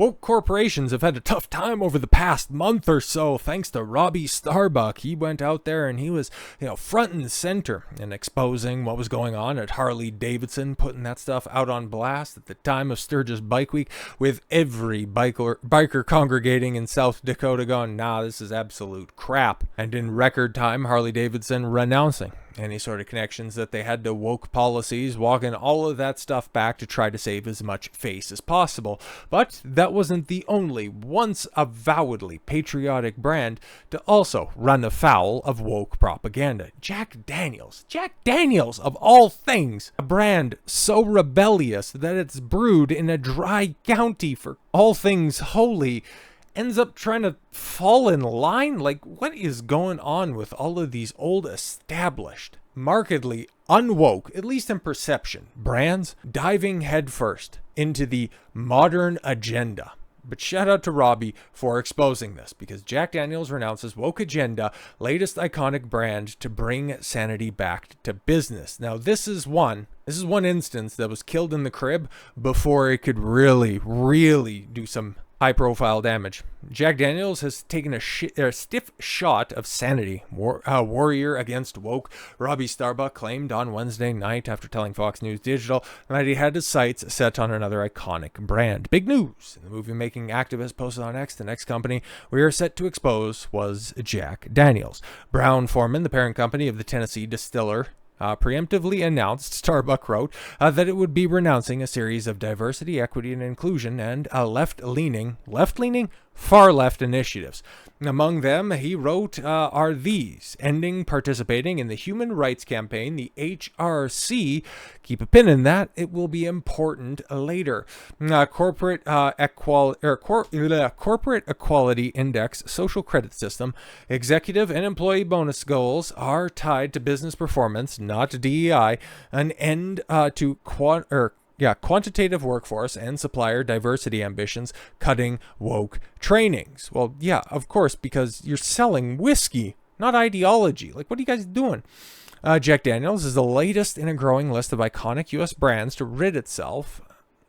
Woke corporations have had a tough time over the past month or so, thanks to Robby Starbuck. He went out there and he was, front and center in exposing what was going on at Harley Davidson, putting that stuff out on blast at the time of Sturgis Bike Week, with every biker congregating in South Dakota going, nah, this is absolute crap. And in record time, Harley Davidson renouncing any sort of connections that they had to woke policies, walking all of that stuff back to try to save as much face as possible. But that wasn't the only once avowedly patriotic brand to also run afoul of woke propaganda. Jack Daniels of all things, a brand so rebellious that it's brewed in a dry county for all things holy, ends up trying to fall in line? Like, what is going on with all of these old established, markedly unwoke, at least in perception, brands diving headfirst into the modern agenda? But shout out to Robby for exposing this, because Jack Daniels renounces woke agenda, latest iconic brand to bring sanity back to business. Now, this is one instance that was killed in the crib before it could really do some high-profile damage. Jack Daniels has taken a stiff shot of sanity. Warrior against woke. Robby Starbuck claimed on Wednesday night after telling Fox News Digital that he had his sights set on another iconic brand. Big news! The movie-making activist posted on X, the next company we are set to expose was Jack Daniels. Brown-Forman, the parent company of the Tennessee distiller, preemptively announced, Starbuck wrote, that it would be renouncing a series of diversity, equity, and inclusion and left-leaning, far left initiatives. Among them, he wrote, are these: ending participating in the Human Rights Campaign, the HRC. Keep a pin in that; it will be important later. Corporate Equality Index, social credit system, executive and employee bonus goals are tied to business performance, not DEI. An end to quantitative workforce and supplier diversity ambitions, cutting woke trainings. Well, yeah, of course, because you're selling whiskey, not ideology. Like, what are you guys doing? Jack Daniels is the latest in a growing list of iconic U.S. brands to rid itself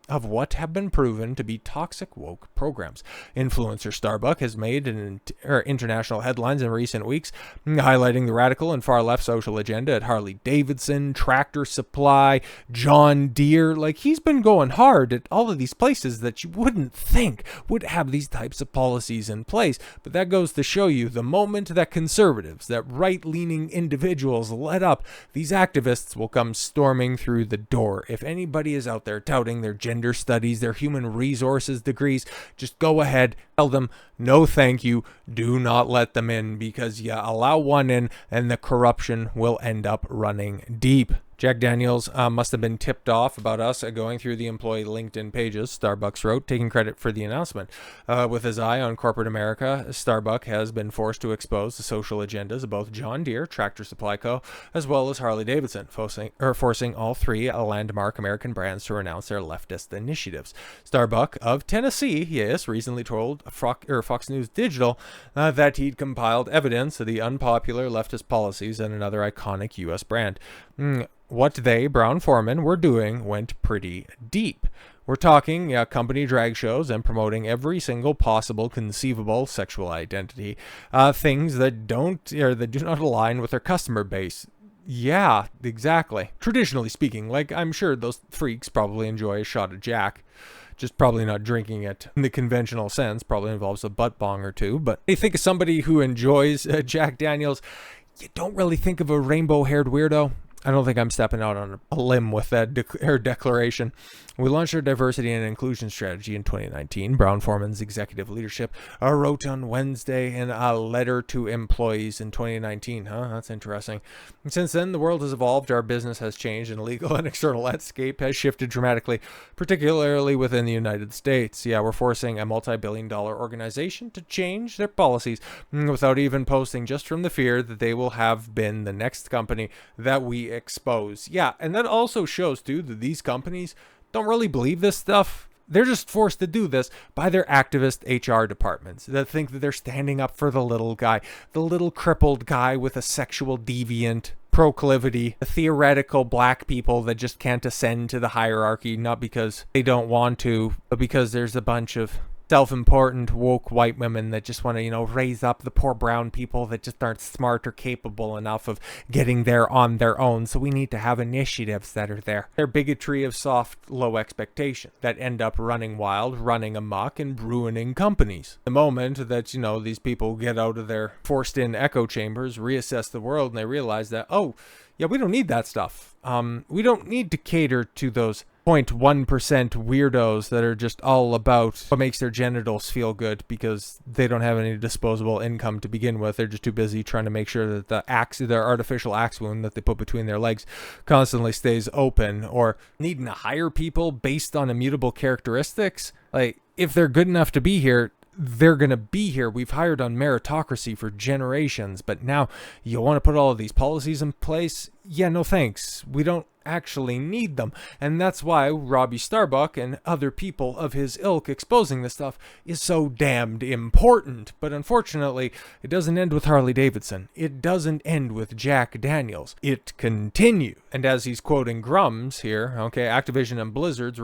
of what have been proven to be toxic woke programs. Influencer Starbuck has made international headlines in recent weeks, highlighting the radical and far left social agenda at Harley Davidson, Tractor Supply, John Deere. Like, he's been going hard at all of these places that you wouldn't think would have these types of policies in place. But that goes to show you, the moment that conservatives, that right-leaning individuals let up, these activists will come storming through the door. If anybody is out there touting their gender studies, their human resources degrees, just go ahead, tell them no thank you, do not let them in, because you allow one in and the corruption will end up running deep. Jack Daniels must have been tipped off about us going through the employee LinkedIn pages, Starbucks wrote, taking credit for the announcement. With his eye on corporate America, Starbuck has been forced to expose the social agendas of both John Deere, Tractor Supply Co., as well as Harley Davidson, forcing all three landmark American brands to renounce their leftist initiatives. Starbuck of Tennessee, yes, recently told Fox News Digital that he'd compiled evidence of the unpopular leftist policies in another iconic U.S. brand. What they, Brown-Forman, were doing went pretty deep. We're talking company drag shows and promoting every single possible conceivable sexual identity, things that do not align with their customer base. Yeah, exactly. Traditionally speaking, like, I'm sure those freaks probably enjoy a shot of Jack. Just probably not drinking it in the conventional sense. Probably involves a butt bong or two. But you think of somebody who enjoys Jack Daniels, you don't really think of a rainbow-haired weirdo. I don't think I'm stepping out on a limb with that declaration. We launched our diversity and inclusion strategy in 2019. Brown-Forman's executive leadership wrote on Wednesday in a letter to employees in 2019. That's interesting. And since then, the world has evolved, our business has changed, and legal and external landscape has shifted dramatically, particularly within the United States. Yeah, we're forcing a multi-billion-dollar organization to change their policies without even posting, just from the fear that they will have been the next company that we expose. Yeah, and that also shows, too, that these companies don't really believe this stuff. They're just forced to do this by their activist HR departments that think that they're standing up for the little guy, the little crippled guy with a sexual deviant proclivity, the theoretical black people that just can't ascend to the hierarchy, not because they don't want to, but because there's a bunch of self-important woke white women that just want to, raise up the poor brown people that just aren't smart or capable enough of getting there on their own. So we need to have initiatives that are there. Their bigotry of soft, low expectation that end up running wild, running amok, and ruining companies. The moment that, these people get out of their forced-in echo chambers, reassess the world, and they realize that, oh, yeah, we don't need that stuff. We don't need to cater to those 0.1% weirdos that are just all about what makes their genitals feel good because they don't have any disposable income to begin with. They're just too busy trying to make sure that their artificial axe wound that they put between their legs constantly stays open, or needing to hire people based on immutable characteristics. Like, if they're good enough to be here, they're going to be here. We've hired on meritocracy for generations, but now you want to put all of these policies in place? Yeah, no thanks. We don't actually need them. And that's why Robby Starbuck and other people of his ilk exposing this stuff is so damned important. But unfortunately, it doesn't end with Harley Davidson. It doesn't end with Jack Daniels. It continues. And as he's quoting Grums here, okay, Activision and Blizzard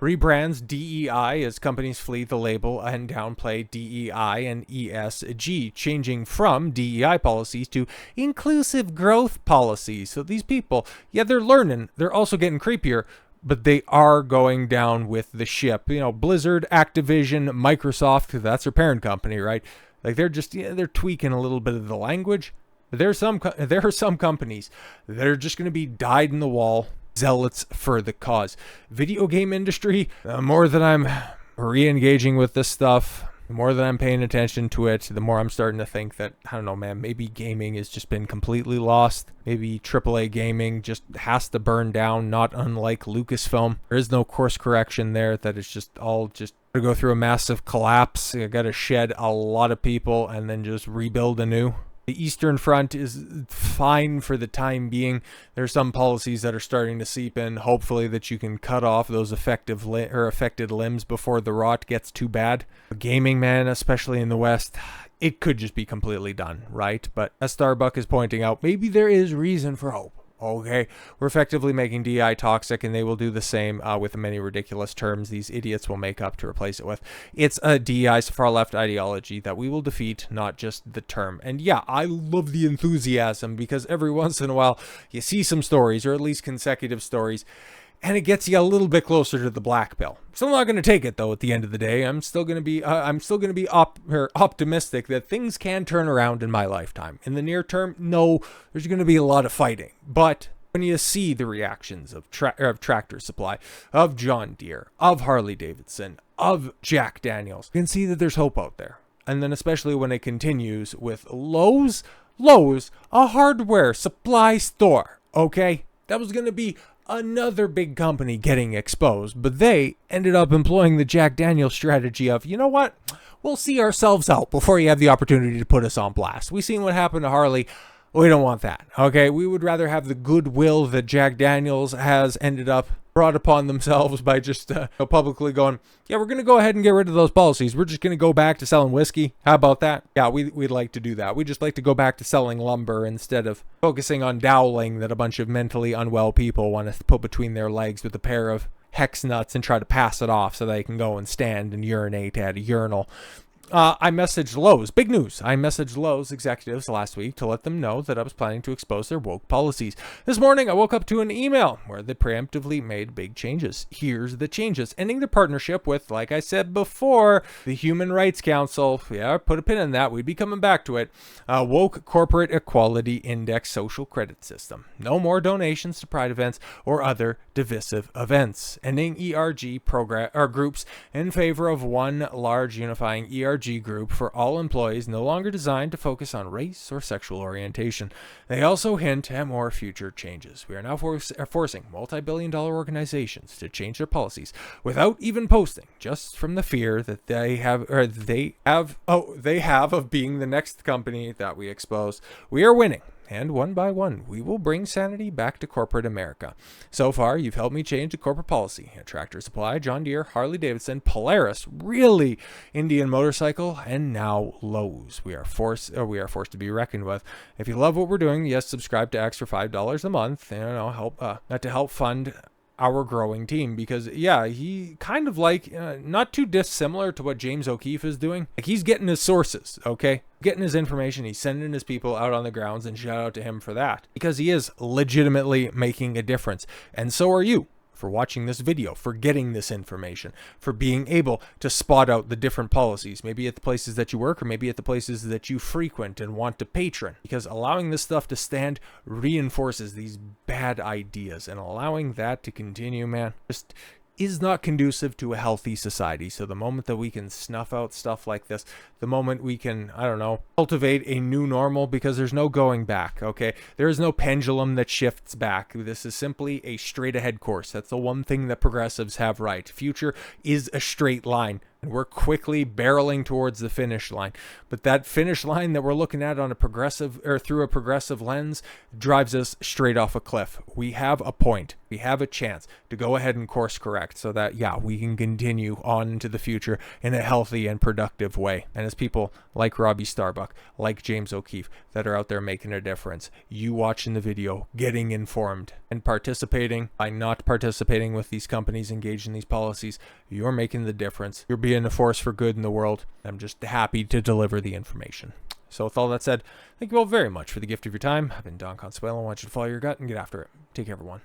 rebrands DEI as companies flee the label and downplay DEI and ESG, changing from DEI policies to inclusive growth policies. So these people, yeah, they're learning. They're also getting creepier, but they are going down with the ship. Blizzard, Activision, Microsoft, that's their parent company, right? Like, they're just, they're tweaking a little bit of the language. There are some companies that are just going to be dyed-in-the-wall zealots for the cause. Video game industry, the more that I'm re-engaging with this stuff, the more that I'm paying attention to it, the more I'm starting to think that, I don't know, man, maybe gaming has just been completely lost. Maybe AAA gaming just has to burn down, not unlike Lucasfilm. There is no course correction there, that it's just all just to go through a massive collapse. You got to shed a lot of people and then just rebuild anew. The Eastern Front is fine for the time being. There are some policies that are starting to seep in, hopefully that you can cut off those affected limbs before the rot gets too bad. Gaming, man, especially in the West, it could just be completely done, right? But as Starbuck is pointing out, maybe there is reason for hope. Okay, we're effectively making DI toxic, and they will do the same with the many ridiculous terms these idiots will make up to replace it with. It's a DI far left ideology that we will defeat, not just the term. And yeah, I love the enthusiasm, because every once in a while you see some stories, or at least consecutive stories, and it gets you a little bit closer to the black pill. Still not going to take it, though. At the end of the day, I'm still going to be optimistic that things can turn around in my lifetime. In the near term, no, there's going to be a lot of fighting. But when you see the reactions of Tractor Supply, of John Deere, of Harley Davidson, of Jack Daniels, you can see that there's hope out there. And then especially when it continues with Lowe's, a hardware supply store. Okay, that was going to be another big company getting exposed, but they ended up employing the Jack Daniels strategy of, you know what, we'll see ourselves out before you have the opportunity to put us on blast. We've seen what happened to Harley. We don't want that. Okay, we would rather have the goodwill that Jack Daniels has ended up brought upon themselves by just publicly going, yeah, we're going to go ahead and get rid of those policies. We're just going to go back to selling whiskey. How about that? Yeah, we'd like to do that. We'd just like to go back to selling lumber instead of focusing on dowling that a bunch of mentally unwell people want to put between their legs with a pair of hex nuts and try to pass it off so they can go and stand and urinate at a urinal. I messaged Lowe's, big news. I messaged Lowe's executives last week to let them know that I was planning to expose their woke policies. This morning, I woke up to an email where they preemptively made big changes. Here's the changes. Ending the partnership with, like I said before, the Human Rights Council. Yeah, put a pin in that. We'd be coming back to it. Woke Corporate Equality Index social credit system. No more donations to pride events or other divisive events. Ending ERG groups in favor of one large unifying ERG group for all employees, no longer designed to focus on race or sexual orientation. They also hint at more future changes. We are now forcing multi-billion-dollar organizations to change their policies without even posting, just from the fear that they have of being the next company that we expose. We are winning. And one by one, we will bring sanity back to corporate America. So far, you've helped me change the corporate policy at Tractor Supply, John Deere, Harley Davidson, Polaris, really, Indian Motorcycle, and now Lowe's. We are forced to be reckoned with. If you love what we're doing, yes, subscribe to X for $5 a month. Help to help fund our growing team, because yeah, he kind of like not too dissimilar to what James O'Keefe is doing. Like, he's getting his sources, okay, getting his information, he's sending his people out on the grounds, and shout out to him for that, because he is legitimately making a difference. And so are you, for watching this video, for getting this information, for being able to spot out the different policies, maybe at the places that you work, or maybe at the places that you frequent and want to patron, because allowing this stuff to stand reinforces these bad ideas, and allowing that to continue, man, just is not conducive to a healthy society. So the moment that we can snuff out stuff like this, the moment we can, I don't know, cultivate a new normal, because there's no going back, okay? There is no pendulum that shifts back. This is simply a straight ahead course. That's the one thing that progressives have right. Future is a straight line, and we're quickly barreling towards the finish line. But that finish line that we're looking at on a progressive, or through a progressive lens, drives us straight off a cliff. We have a point. We have a chance to go ahead and course correct, so that, yeah, we can continue on into the future in a healthy and productive way. And as people like Robby Starbuck, like James O'Keefe, that are out there making a difference, you watching the video, getting informed, and participating, by not participating with these companies engaged in these policies, you're making the difference. You're being a force for good in the world. I'm just happy to deliver the information. So with all that said, thank you all very much for the gift of your time. I've been Don Consuelo. I want you to follow your gut and get after it. Take care, everyone.